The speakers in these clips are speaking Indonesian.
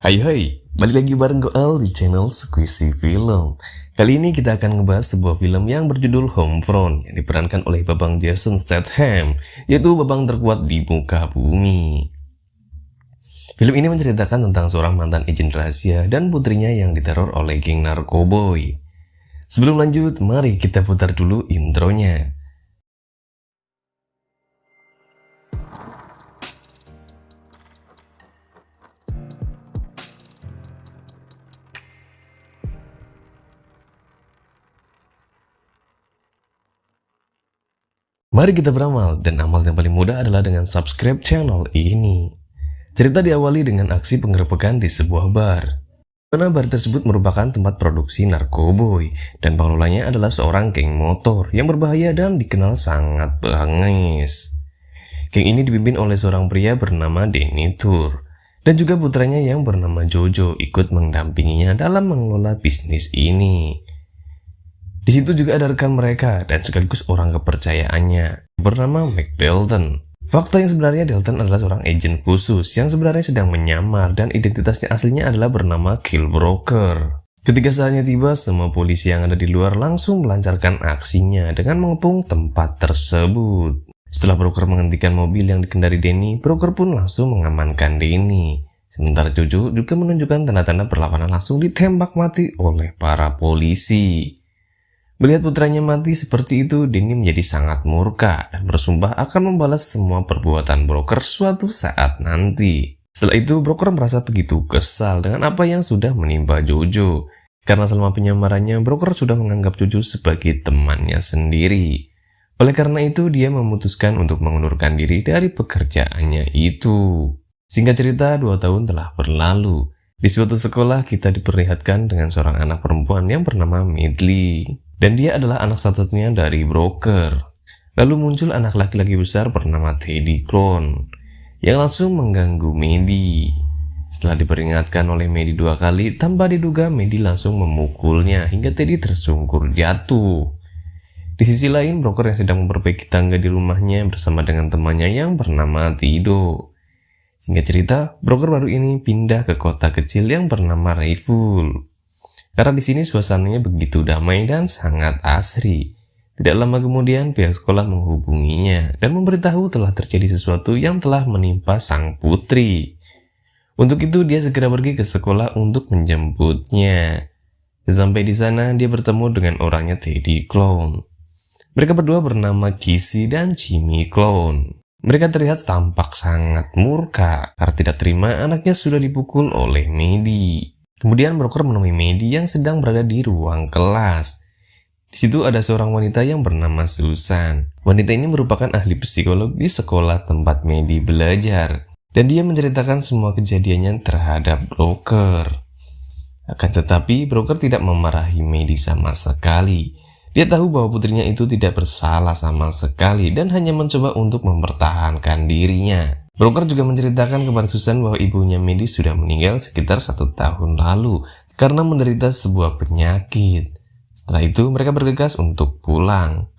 Hai, balik lagi bareng Goal di channel Squishy Film. Kali ini kita akan ngebahas sebuah film yang berjudul Homefront yang diperankan oleh Babang Jason Statham, yaitu babang terkuat di muka bumi. Film ini menceritakan tentang seorang mantan agen rahasia dan putrinya yang diteror oleh geng narkoboy. Sebelum lanjut, mari kita putar dulu intronya. Mari kita beramal, dan amal yang paling mudah adalah dengan subscribe channel ini. Cerita diawali dengan aksi penggerebekan di sebuah bar. Mana bar tersebut merupakan tempat produksi narkoboy, dan pengelolanya adalah seorang geng motor yang berbahaya dan dikenal sangat bengis. Geng ini dipimpin oleh seorang pria bernama Denny Tour, dan juga putranya yang bernama Jojo ikut mendampinginya dalam mengelola bisnis ini. Di situ juga ada rekan mereka dan sekaligus orang kepercayaannya bernama Mac Dalton. Fakta yang sebenarnya Dalton adalah seorang agen khusus yang sebenarnya sedang menyamar dan identitasnya aslinya adalah bernama Kill Broker. Ketika saatnya tiba, semua polisi yang ada di luar langsung melancarkan aksinya dengan mengepung tempat tersebut. Setelah Broker menghentikan mobil yang dikendari Denny, Broker pun langsung mengamankan Denny. Sementara Jojo juga menunjukkan tanda-tanda perlawanan langsung ditembak mati oleh para polisi. Melihat putranya mati seperti itu, Denny menjadi sangat murka dan bersumpah akan membalas semua perbuatan Broker suatu saat nanti. Setelah itu, Broker merasa begitu kesal dengan apa yang sudah menimpa Jojo. Karena selama penyamarannya, Broker sudah menganggap Jojo sebagai temannya sendiri. Oleh karena itu, dia memutuskan untuk mengundurkan diri dari pekerjaannya itu. Singkat cerita, 2 tahun telah berlalu. Di suatu sekolah, kita diperlihatkan dengan seorang anak perempuan yang bernama Medley. Dan dia adalah anak satu-satunya dari Broker. Lalu muncul anak laki-laki besar bernama Teddy Clown yang langsung mengganggu Medi. Setelah diperingatkan oleh Medi 2 kali, tanpa diduga Medi langsung memukulnya hingga Teddy tersungkur jatuh. Di sisi lain, Broker yang sedang memperbaiki tangga di rumahnya bersama dengan temannya yang bernama Tido. Singkat cerita, Broker baru ini pindah ke kota kecil yang bernama Rayful. Karena di sini suasananya begitu damai dan sangat asri. Tidak lama kemudian pihak sekolah menghubunginya dan memberitahu telah terjadi sesuatu yang telah menimpa sang putri. Untuk itu dia segera pergi ke sekolah untuk menjemputnya. Sampai di sana dia bertemu dengan orangnya Teddy Clown. Mereka berdua bernama Casey dan Jimmy Clown. Mereka terlihat tampak sangat murka karena tidak terima anaknya sudah dipukul oleh Medi. Kemudian Broker menemui Medi yang sedang berada di ruang kelas. Di situ ada seorang wanita yang bernama Susan. Wanita ini merupakan ahli psikolog di sekolah tempat Medi belajar. Dan dia menceritakan semua kejadiannya terhadap Broker. Akan tetapi Broker tidak memarahi Medi sama sekali. Dia tahu bahwa putrinya itu tidak bersalah sama sekali dan hanya mencoba untuk mempertahankan dirinya. Broker juga menceritakan kepada Susan bahwa ibunya Medi sudah meninggal sekitar 1 tahun lalu karena menderita sebuah penyakit. Setelah itu mereka bergegas untuk pulang.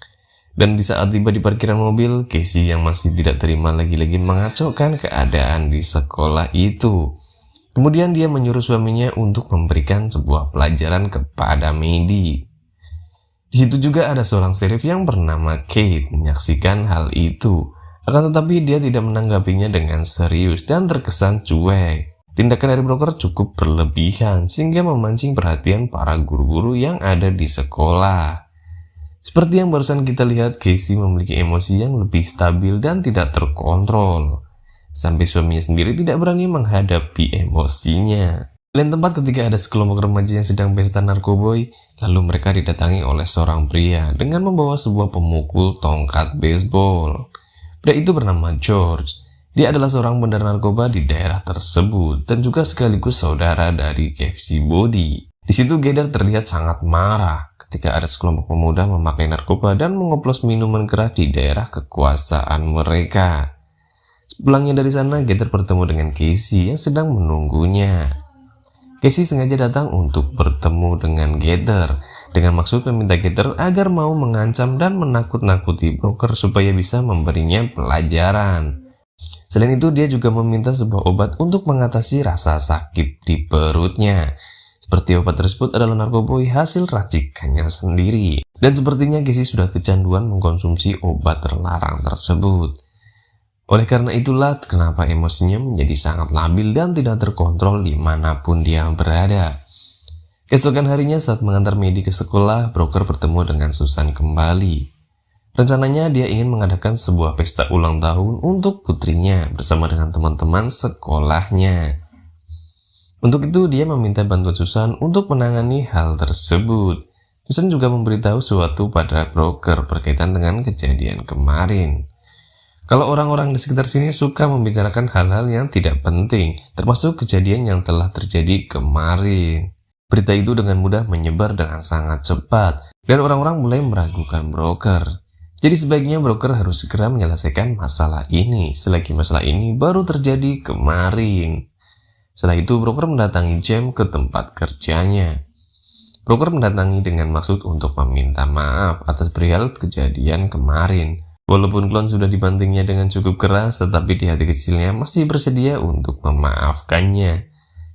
Dan di saat tiba di parkiran mobil, Casey yang masih tidak terima lagi-lagi mengacaukan keadaan di sekolah itu. Kemudian dia menyuruh suaminya untuk memberikan sebuah pelajaran kepada Medi. Di situ juga ada seorang sheriff yang bernama Kate menyaksikan hal itu. Akan tetapi dia tidak menanggapinya dengan serius dan terkesan cuek. Tindakan dari Broker cukup berlebihan sehingga memancing perhatian para guru-guru yang ada di sekolah. Seperti yang barusan kita lihat, Casey memiliki emosi yang lebih stabil dan tidak terkontrol. Sampai suaminya sendiri tidak berani menghadapi emosinya. Lain tempat ketika ada sekelompok remaja yang sedang pesta narkoboy, lalu mereka didatangi oleh seorang pria dengan membawa sebuah pemukul tongkat baseball. Pria itu bernama George. Dia adalah seorang bandar narkoba di daerah tersebut dan juga sekaligus saudara dari KFC Body. Di situ Gator terlihat sangat marah ketika ada sekelompok pemuda memakai narkoba dan mengoplos minuman keras di daerah kekuasaan mereka. Sepulangnya dari sana, Gator bertemu dengan Casey yang sedang menunggunya. Casey sengaja datang untuk bertemu dengan Gator dengan maksud meminta Gator agar mau mengancam dan menakut-nakuti Broker supaya bisa memberinya pelajaran. Selain itu, dia juga meminta sebuah obat untuk mengatasi rasa sakit di perutnya. Seperti obat tersebut adalah narkoboy hasil racikannya sendiri. Dan sepertinya Casey sudah kecanduan mengkonsumsi obat terlarang tersebut. Oleh karena itulah kenapa emosinya menjadi sangat labil dan tidak terkontrol dimanapun dia berada. Keesokan harinya saat mengantar Maddie ke sekolah, Broker bertemu dengan Susan kembali. Rencananya dia ingin mengadakan sebuah pesta ulang tahun untuk putrinya bersama dengan teman-teman sekolahnya. Untuk itu dia meminta bantuan Susan untuk menangani hal tersebut. Susan juga memberitahu sesuatu pada Broker berkaitan dengan kejadian kemarin. Kalau orang-orang di sekitar sini suka membicarakan hal-hal yang tidak penting, termasuk kejadian yang telah terjadi kemarin. Berita itu dengan mudah menyebar dengan sangat cepat, dan orang-orang mulai meragukan Broker. Jadi sebaiknya Broker harus segera menyelesaikan masalah ini, selagi masalah ini baru terjadi kemarin. Setelah itu Broker mendatangi James ke tempat kerjanya. Broker mendatangi dengan maksud untuk meminta maaf atas perihal kejadian kemarin. Walaupun klon sudah dibantingnya dengan cukup keras, tetapi di hati kecilnya masih bersedia untuk memaafkannya.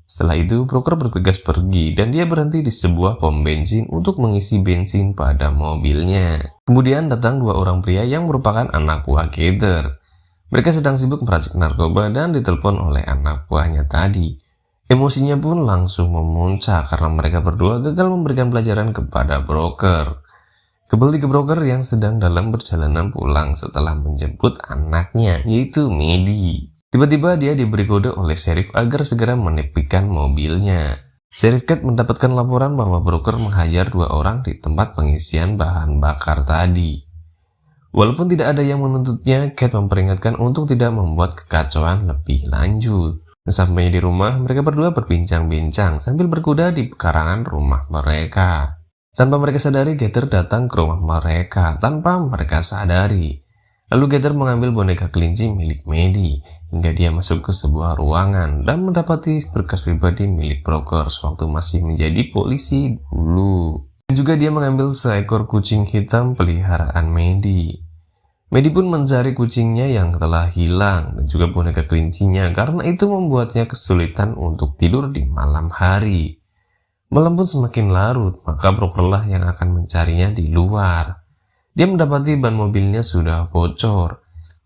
Setelah itu Broker bergegas pergi dan dia berhenti di sebuah pom bensin untuk mengisi bensin pada mobilnya. Kemudian datang dua orang pria yang merupakan anak buah Gator. Mereka sedang sibuk meracik narkoba dan ditelepon oleh anak buahnya tadi. Emosinya pun langsung memuncak karena mereka berdua gagal memberikan pelajaran kepada Broker. Kembali ke Broker yang sedang dalam perjalanan pulang setelah menjemput anaknya, yaitu Maddie. Tiba-tiba dia diberi kode oleh Sheriff agar segera menepikan mobilnya. Sheriff Cat mendapatkan laporan bahwa Broker menghajar dua orang di tempat pengisian bahan bakar tadi. Walaupun tidak ada yang menuntutnya, Cat memperingatkan untuk tidak membuat kekacauan lebih lanjut. Sampai di rumah, mereka berdua berbincang-bincang sambil berkuda di pekarangan rumah mereka. Tanpa mereka sadari, Gator datang ke rumah mereka tanpa mereka sadari. Lalu Gator mengambil boneka kelinci milik Maddie hingga dia masuk ke sebuah ruangan dan mendapati berkas pribadi milik Broker waktu masih menjadi polisi dulu. Dan juga dia mengambil seekor kucing hitam peliharaan Maddie. Maddie pun mencari kucingnya yang telah hilang dan juga boneka kelincinya karena itu membuatnya kesulitan untuk tidur di malam hari. Malam pun semakin larut, maka Brokerlah yang akan mencarinya di luar. Dia mendapati ban mobilnya sudah bocor.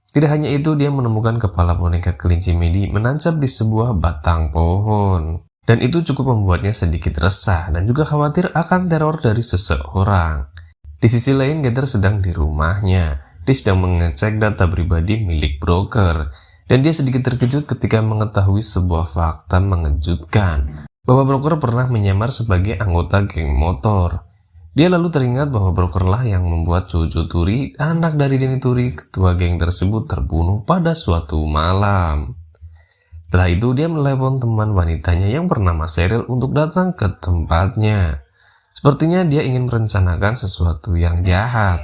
Tidak hanya itu, dia menemukan kepala boneka kelinci Maddie menancap di sebuah batang pohon. Dan itu cukup membuatnya sedikit resah dan juga khawatir akan teror dari seseorang. Di sisi lain, Gator sedang di rumahnya. Dia sedang mengecek data pribadi milik Broker. Dan dia sedikit terkejut ketika mengetahui sebuah fakta mengejutkan. Bahwa Broker pernah menyamar sebagai anggota geng motor. Dia lalu teringat bahwa Brokerlah yang membuat Jojo Turi, anak dari Denny Turi, ketua geng tersebut terbunuh pada suatu malam. Setelah itu dia menelepon teman wanitanya yang bernama Cheryl untuk datang ke tempatnya. Sepertinya dia ingin merencanakan sesuatu yang jahat.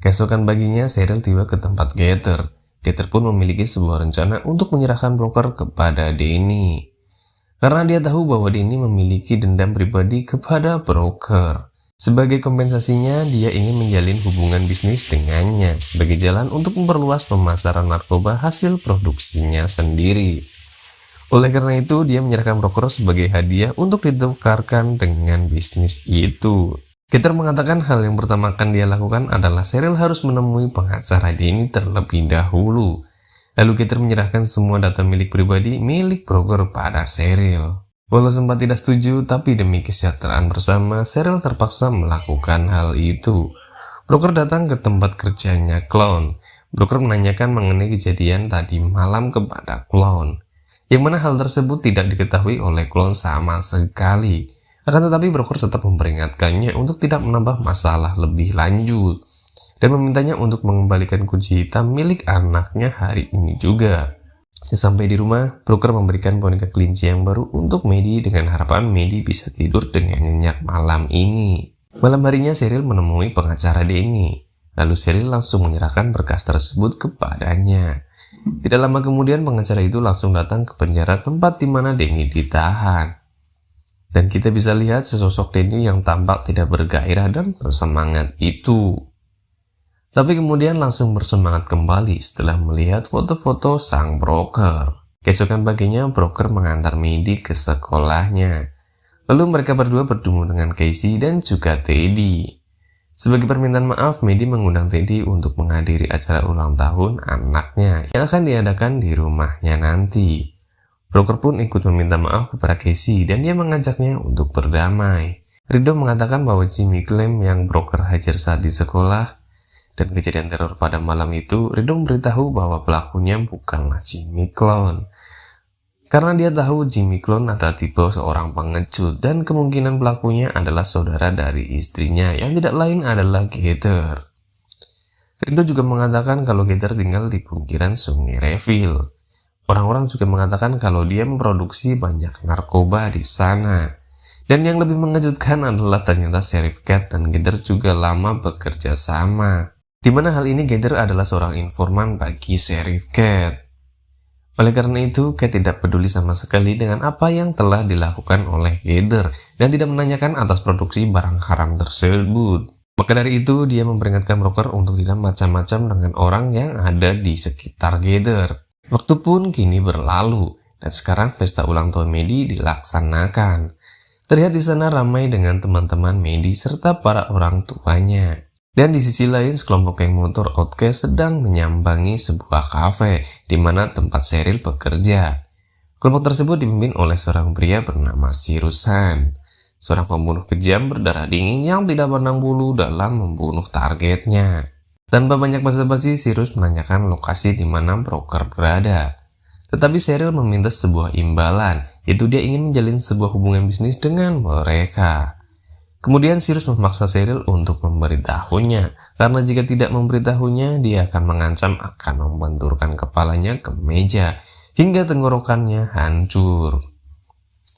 Keesokan paginya Cheryl tiba ke tempat Gator. Gator pun memiliki sebuah rencana untuk menyerahkan Broker kepada Denny. Karena dia tahu bahwa Denny memiliki dendam pribadi kepada Broker. Sebagai kompensasinya, dia ingin menjalin hubungan bisnis dengannya sebagai jalan untuk memperluas pemasaran narkoba hasil produksinya sendiri. Oleh karena itu, dia menyerahkan Broker sebagai hadiah untuk ditukarkan dengan bisnis itu. Gator mengatakan hal yang pertama akan dia lakukan adalah Cheryl harus menemui pengacara Denny terlebih dahulu. Lalu Gator menyerahkan semua data milik pribadi milik Broker pada Cheryl. Walau sempat tidak setuju, tapi demi kesejahteraan bersama, Cheryl terpaksa melakukan hal itu. Broker datang ke tempat kerjanya Clown. Broker menanyakan mengenai kejadian tadi malam kepada Clown. Yang mana hal tersebut tidak diketahui oleh Clown sama sekali. Akan tetapi Broker tetap memperingatkannya untuk tidak menambah masalah lebih lanjut. Dan memintanya untuk mengembalikan kunci hitam milik anaknya hari ini juga. Sampai di rumah, Broker memberikan boneka kelinci yang baru untuk Maddie dengan harapan Maddie bisa tidur dengan nyenyak malam ini. Malam harinya Cheryl menemui pengacara Denny. Lalu Cheryl langsung menyerahkan berkas tersebut kepadanya. Tidak lama kemudian pengacara itu langsung datang ke penjara tempat di mana Denny ditahan. Dan kita bisa lihat sesosok Denny yang tampak tidak bergairah dan bersemangat itu. Tapi kemudian langsung bersemangat kembali setelah melihat foto-foto sang broker. Keesokan paginya, broker mengantar Maddie ke sekolahnya. Lalu mereka berdua bertemu dengan Casey dan juga Teddy. Sebagai permintaan maaf, Maddie mengundang Teddy untuk menghadiri acara ulang tahun anaknya yang akan diadakan di rumahnya nanti. Broker pun ikut meminta maaf kepada Casey dan dia mengajaknya untuk berdamai. Rido mengatakan bahwa Jimmy klaim yang broker hajar saat di sekolah dan kejadian teror pada malam itu. Rido memberitahu bahwa pelakunya bukanlah Jimmy Clown. Karena dia tahu Jimmy Clown adalah tipe seorang pengecut dan kemungkinan pelakunya adalah saudara dari istrinya yang tidak lain adalah Gator. Rido juga mengatakan kalau Gator tinggal di pinggiran Sungai Reville. Orang-orang juga mengatakan kalau dia memproduksi banyak narkoba di sana. Dan yang lebih mengejutkan adalah ternyata Sheriff Cat dan Gator juga lama bekerja sama. Di mana hal ini Gator adalah seorang informan bagi Sheriff Cat. Oleh karena itu, Cat tidak peduli sama sekali dengan apa yang telah dilakukan oleh Gator dan tidak menanyakan atas produksi barang haram tersebut. Maka dari itu, dia memperingatkan broker untuk tidak macam-macam dengan orang yang ada di sekitar Gator. Waktu pun kini berlalu, dan sekarang pesta ulang tahun Maddie dilaksanakan. Terlihat di sana ramai dengan teman-teman Maddie serta para orang tuanya. Dan di sisi lain, sekelompok geng motor Outcast sedang menyambangi sebuah kafe di mana tempat Cheryl bekerja. Kelompok tersebut dipimpin oleh seorang pria bernama Cyrus Han, seorang pembunuh kejam berdarah dingin yang tidak pandang bulu dalam membunuh targetnya. Tanpa banyak basa-basi, Cyrus menanyakan lokasi di mana broker berada. Tetapi Cheryl meminta sebuah imbalan, yaitu dia ingin menjalin sebuah hubungan bisnis dengan mereka. Kemudian Cyrus memaksa Cheryl untuk memberitahunya, karena jika tidak memberitahunya, dia akan mengancam akan membenturkan kepalanya ke meja, hingga tenggorokannya hancur.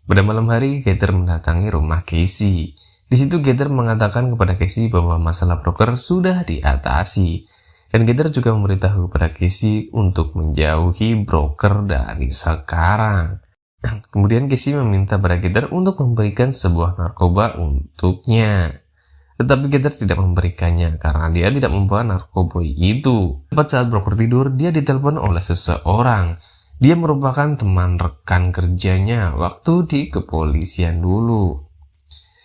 Pada malam hari, Gator mendatangi rumah Casey. Di situ Gator mengatakan kepada Casey bahwa masalah broker sudah diatasi. Dan Gator juga memberitahu kepada Casey untuk menjauhi broker dari sekarang. Kemudian Casey meminta pada Gator untuk memberikan sebuah narkoba untuknya. Tetapi Gator tidak memberikannya karena dia tidak membawa narkoba itu. Tepat saat broker tidur, dia ditelepon oleh seseorang. Dia merupakan teman rekan kerjanya waktu di kepolisian dulu.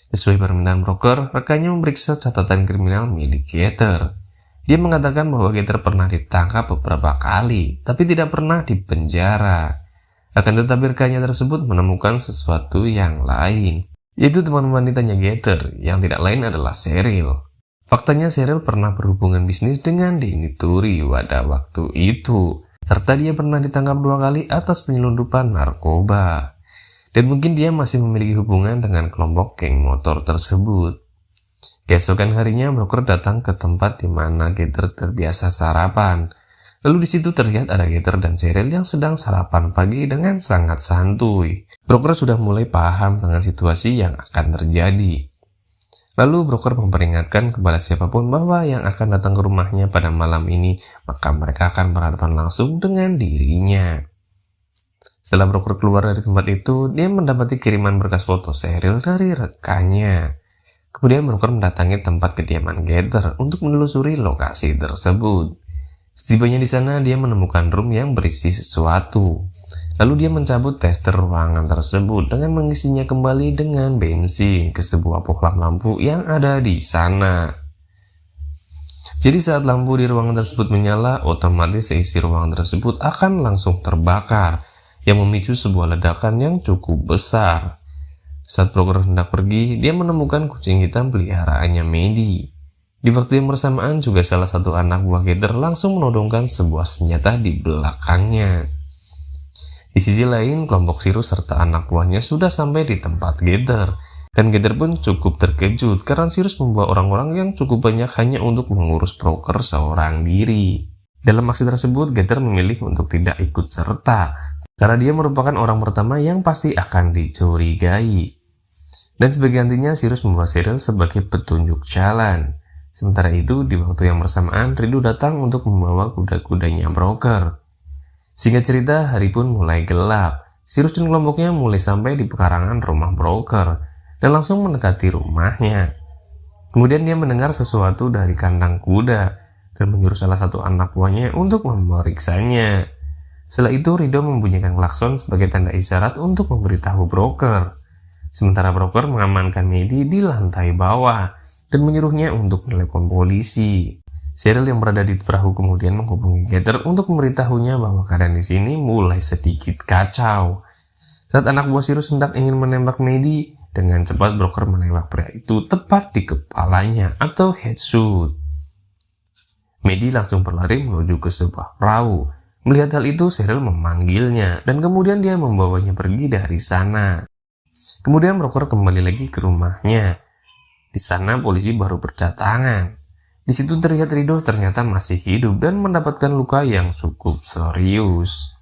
Sesuai permintaan broker, rekannya memeriksa catatan kriminal milik Gator. Dia mengatakan bahwa Gator pernah ditangkap beberapa kali, tapi tidak pernah dipenjara. Akan tetapi rekannya tersebut menemukan sesuatu yang lain, yaitu teman wanitanya Gator yang tidak lain adalah Cheryl. Faktanya Cheryl pernah berhubungan bisnis dengan Danny Turi pada waktu itu, serta dia pernah ditangkap 2 kali atas penyelundupan narkoba. Dan mungkin dia masih memiliki hubungan dengan kelompok geng motor tersebut. Keesokan harinya broker datang ke tempat di mana Gator terbiasa sarapan. Lalu di situ terlihat ada Gator dan Cheryl yang sedang sarapan pagi dengan sangat santuy. Broker sudah mulai paham dengan situasi yang akan terjadi. Lalu broker memperingatkan kepada siapapun bahwa yang akan datang ke rumahnya pada malam ini, maka mereka akan berhadapan langsung dengan dirinya. Setelah broker keluar dari tempat itu, dia mendapati kiriman berkas foto Cheryl dari rekannya. Kemudian broker mendatangi tempat kediaman Gator untuk menelusuri lokasi tersebut. Setibanya di sana, dia menemukan room yang berisi sesuatu. Lalu dia mencabut tester ruangan tersebut dengan mengisinya kembali dengan bensin ke sebuah bohlam lampu yang ada di sana. Jadi saat lampu di ruangan tersebut menyala, otomatis seisi ruangan tersebut akan langsung terbakar, yang memicu sebuah ledakan yang cukup besar. Saat broker hendak pergi, dia menemukan kucing hitam peliharaannya Maddie. Di waktu yang bersamaan juga salah satu anak buah Gator langsung menodongkan sebuah senjata di belakangnya. Di sisi lain, kelompok Cyrus serta anak buahnya sudah sampai di tempat Gator. Dan Gator pun cukup terkejut karena Cyrus membawa orang-orang yang cukup banyak hanya untuk mengurus broker seorang diri. Dalam aksi tersebut, Gator memilih untuk tidak ikut serta karena dia merupakan orang pertama yang pasti akan dicurigai. Dan sebagai gantinya, Cyrus membawa Cheryl sebagai petunjuk jalan. Sementara itu, di waktu yang bersamaan, Rido datang untuk membawa kuda-kudanya broker. Singkat cerita, hari pun mulai gelap. Cyrus dan kelompoknya mulai sampai di pekarangan rumah broker dan langsung mendekati rumahnya. Kemudian dia mendengar sesuatu dari kandang kuda dan menyuruh salah satu anak buahnya untuk memeriksanya. Setelah itu Rido membunyikan klakson sebagai tanda isyarat untuk memberitahu broker. Sementara broker mengamankan Medi di lantai bawah dan menyuruhnya untuk menelepon polisi. Cheryl yang berada di perahu kemudian menghubungi Gator untuk memberitahunya bahwa keadaan di sini mulai sedikit kacau. Saat anak buah Sirus hendak ingin menembak Medi, dengan cepat broker menembak pria itu tepat di kepalanya atau headshot. Medi langsung berlari menuju ke sebuah perahu. Melihat hal itu, Cheryl memanggilnya dan kemudian dia membawanya pergi dari sana. Kemudian broker kembali lagi ke rumahnya. Di sana polisi baru berdatangan. Di situ terlihat Rido ternyata masih hidup dan mendapatkan luka yang cukup serius.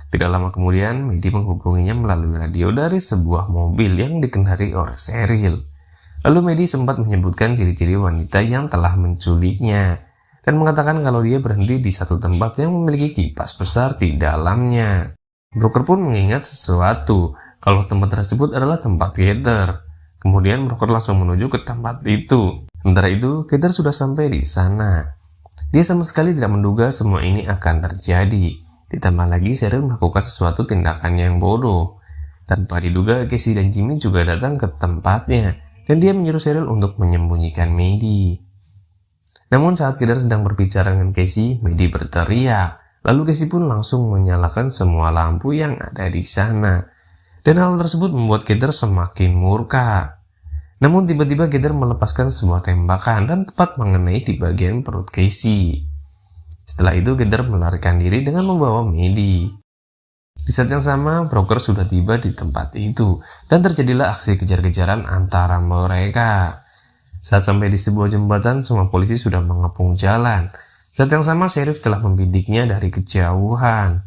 Tidak lama kemudian, Medi menghubunginya melalui radio dari sebuah mobil yang dikendarai oleh Cheryl. Lalu Medi sempat menyebutkan ciri-ciri wanita yang telah menculiknya dan mengatakan kalau dia berhenti di satu tempat yang memiliki kipas besar di dalamnya. Broker pun mengingat sesuatu, kalau tempat tersebut adalah tempat Gator. Kemudian broker langsung menuju ke tempat itu. Sementara itu, Gator sudah sampai di sana. Dia sama sekali tidak menduga semua ini akan terjadi. Ditambah lagi Cheryl melakukan sesuatu tindakan yang bodoh. Tanpa diduga, Casey dan Jimmy juga datang ke tempatnya, dan dia menyuruh Cheryl untuk menyembunyikan Medi. Namun saat Gator sedang berbicara dengan Casey, Medi berteriak. Lalu Casey pun langsung menyalakan semua lampu yang ada di sana. Dan hal tersebut membuat Gator semakin murka. Namun tiba-tiba Gator melepaskan sebuah tembakan dan tepat mengenai di bagian perut Casey. Setelah itu Gator melarikan diri dengan membawa Medi. Di saat yang sama, broker sudah tiba di tempat itu dan terjadilah aksi kejar-kejaran antara mereka. Saat sampai di sebuah jembatan, semua polisi sudah mengepung jalan. Saat yang sama, sheriff telah membidiknya dari kejauhan.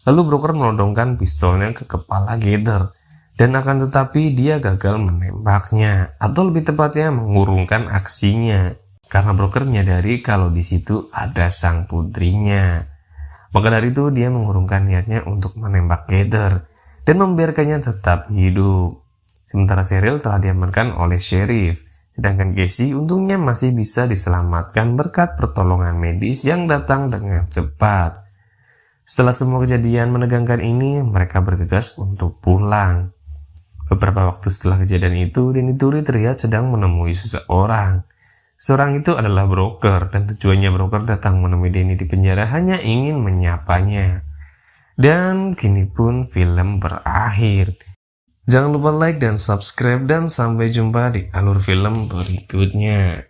Lalu broker menodongkan pistolnya ke kepala Gator. Dan akan tetapi dia gagal menembaknya, atau lebih tepatnya mengurungkan aksinya. Karena broker menyadari kalau di situ ada sang putrinya. Maka dari itu dia mengurungkan niatnya untuk menembak Gator dan membiarkannya tetap hidup. Sementara Cheryl telah diamankan oleh sheriff. Sedangkan Casey untungnya masih bisa diselamatkan berkat pertolongan medis yang datang dengan cepat. Setelah semua kejadian menegangkan ini, mereka bergegas untuk pulang. Beberapa waktu setelah kejadian itu, Denny Turi terlihat sedang menemui seseorang. Seorang itu adalah broker, dan tujuannya broker datang menemui Denny di penjara hanya ingin menyapanya. Dan kini pun film berakhir. Jangan lupa like dan subscribe dan sampai jumpa di alur film berikutnya.